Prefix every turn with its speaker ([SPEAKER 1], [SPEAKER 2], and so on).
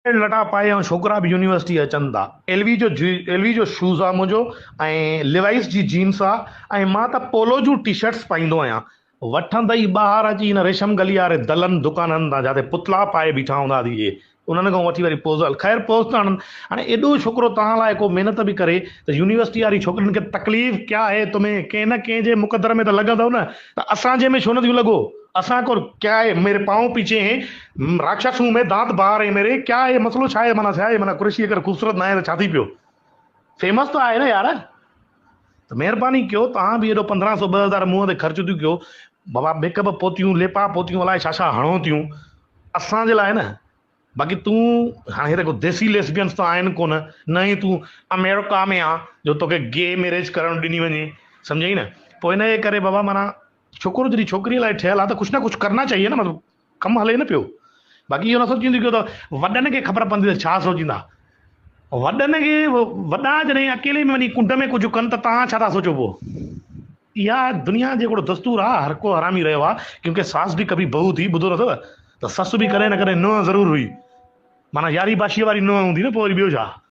[SPEAKER 1] लटा पाए ऐं छोकिरा बि यूनिवर्सिटी अचनि था। एलवी जो शूज़ आहे मुंहिंजो, ऐं लिवाइस जी जीन्स आहे, ऐं मां त पोलो जूं टी शर्ट्स पाईंदो आहियां। वठंदई ॿाहिरि अची हिन रेशम गली वारे दलनि दुकाननि तां, जिते पुतला पाए बीठा हूंदा थी इहे, उन्हनि खां वठी वरी पोज़ ख़ैर पोज़ त हाणे हाणे एॾो छोकिरो तव्हां लाइ को महिनत बि करे, त यूनिवर्सिटी वारी छोकिरियुनि खे तकलीफ़ क्या है तुम्हें, कंहिं न कंहिं जे मुक़दर में त लॻंदव न, त असांजे में छो नथियूं लॻो? असां को क्या है, मेरे पाँव पीछे हैं, राक्षस हूं मैं, दांत बाहर है मेरे, क्या है मसलो, छा आहे माना, छा आहे माना, कुर्सी अगरि ख़ूबसूरत न आहे त छा थी पियो, फेमस त आहे न यार। त महिरबानी कयो, तव्हां बि एॾो 1500 2000 मुंहं ते ख़र्च थियूं कयो, बाबा मेकअप पोतियूं लेपा पोतियूं अलाए छा छा हणो थियूं असांजे लाइ न। बाक़ी तूं हाणे हिते को देसी लेस्बियंस त आहिनि कोन, न ई तूं अमेरिका में आ जो तोखे गे मैरिज करणु ॾिनी वञे, सम्झई न। पोइ हिन जे करे बाबा माना छोकिरो जॾहिं छोकिरीअ लाइ ठहियल आहे त कुझु न कुझु करना चाहिए न, मतिलबु कमु हले न पियो। बाक़ी इहो न सोचींदी कयो त वॾनि खे ख़बर पवंदी त छा सोचींदा। वॾनि खे वॾा जॾहिं अकेले में वञी कुंड में कुझु कनि त तव्हां छा था सोचो पोइ? इहा दुनिया जो हिकिड़ो दस्तूर आहे, हर को हरामी रहियो आहे, क्योंकि सास बि कभी बहू थी, ॿुधो अथव त ससु बि कॾहिं न कॾहिं नुंहुं ज़रूरु हुई, माना यारी बाशीअ वारी नुंहुं हूंदी न, पोइ वरी ॿियो छा।